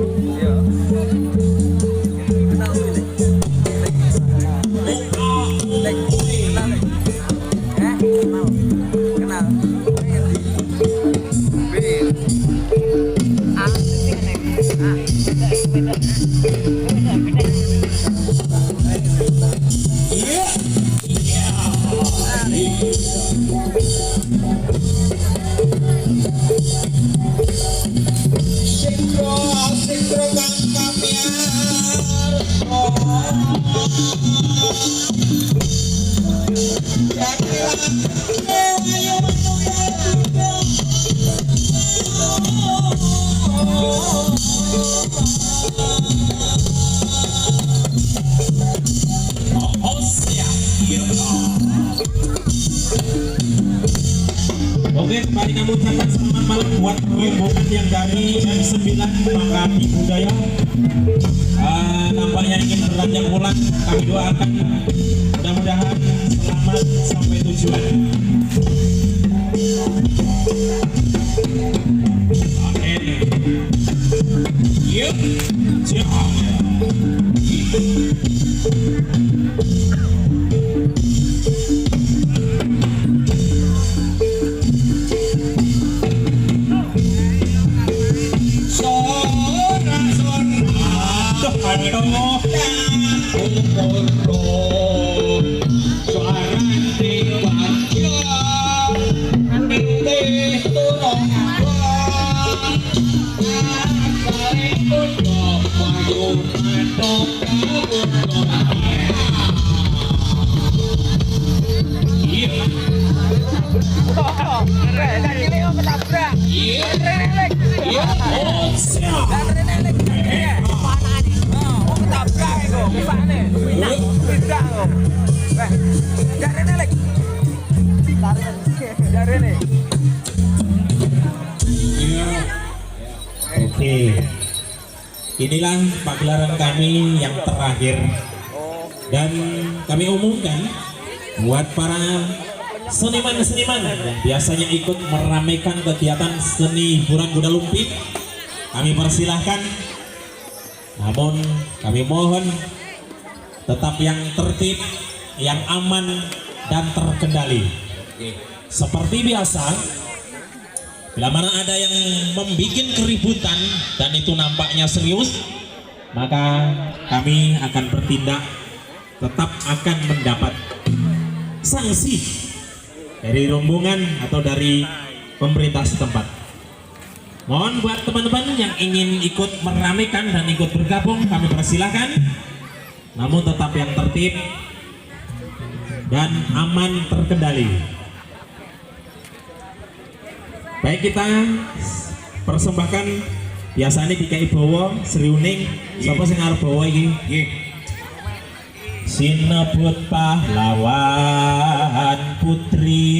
Iya. Kenal sini. Lek. Kenal lek. Kenal. Kenal. B. A sing nek. Iya. Sinkro kang kamiar. Oke, kembali kami ucapkan selamat malam buat rombongan yang dari M9 Makati Budaya. Nampaknya ingin beranjak pulang. Kami doakan mudah-mudahan selamat sampai tujuan. Amin. Yuk, Oke, inilah pagelaran kami yang terakhir dan kami umumkan buat para seniman-seniman yang biasanya ikut meramaikan kegiatan seni hiburan kuda lumping, kami persilahkan. Namun kami mohon tetap yang tertib, yang aman dan terkendali. Seperti biasa, bila mana ada yang membuat keributan dan itu nampaknya serius, maka kami akan bertindak, tetap akan mendapat sanksi dari rombongan atau dari pemerintah setempat. Mohon buat teman-teman yang ingin ikut meramaikan dan ikut bergabung, kami persilahkan, namun tetap yang tertib dan aman terkendali. Baik, kita persembahkan biasanya dikai bawa Sri Uning. Siapa sing arep bawa iki? Sinebut pahlawan putri,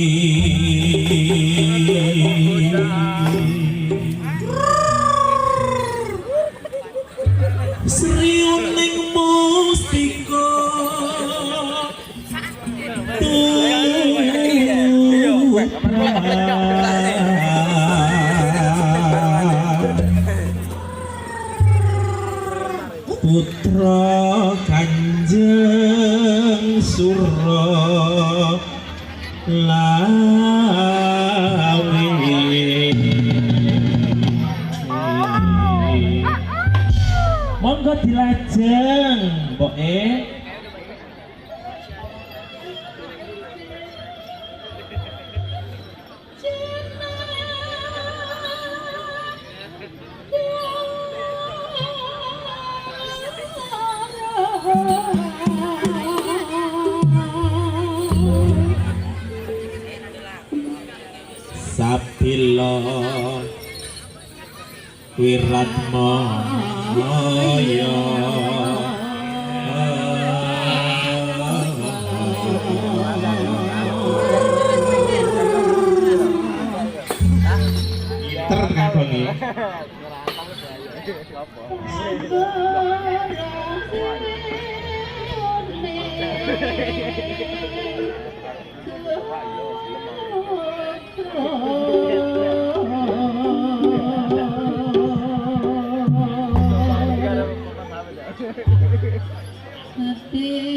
Sri Uning Mustika putra Kanjeng Suro Lawi. Monggo dilajeng, mboke. Sapilo Wiratmaya terkagoni hati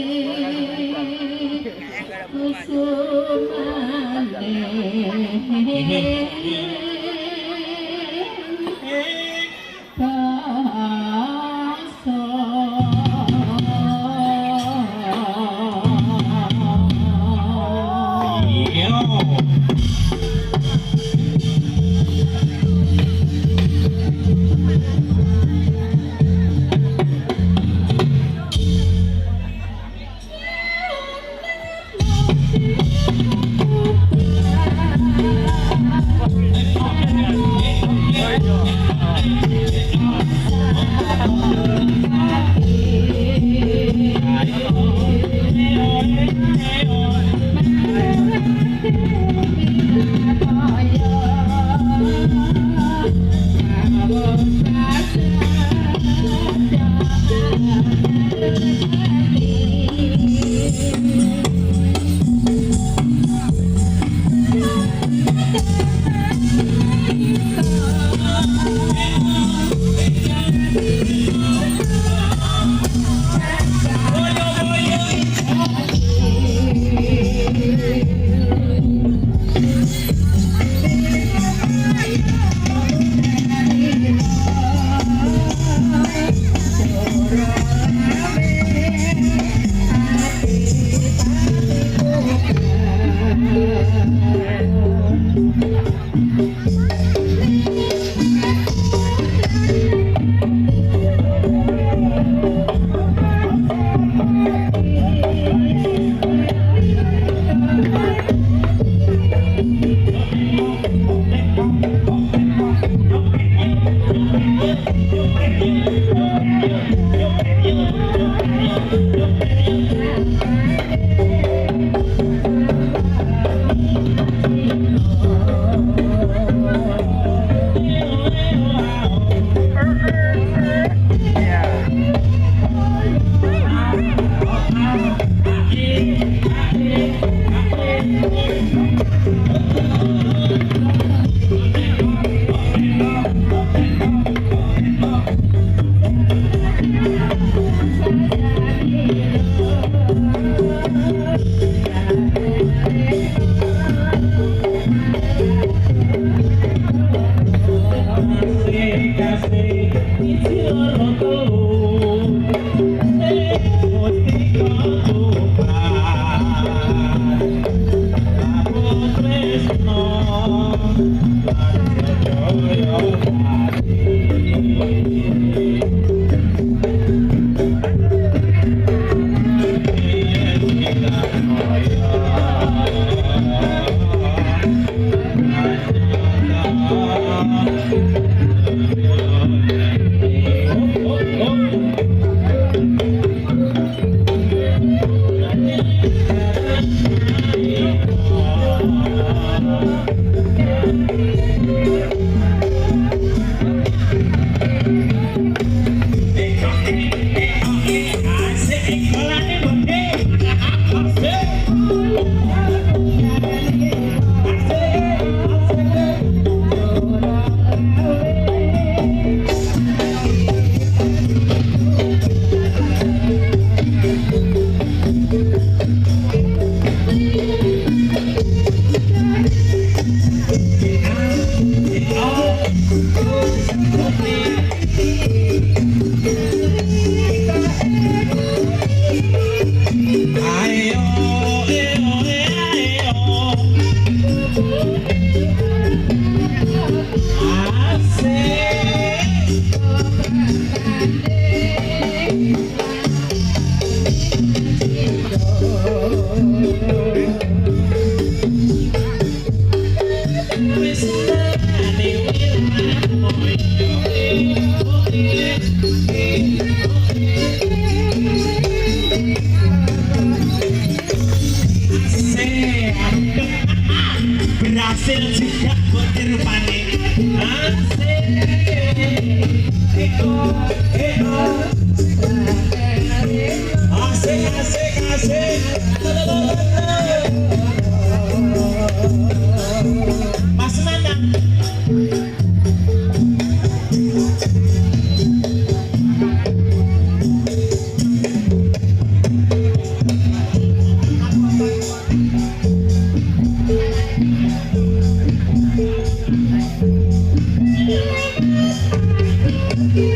Asik.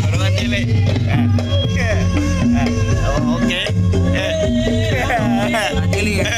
Dorongan cilik. Oke. Adili ya.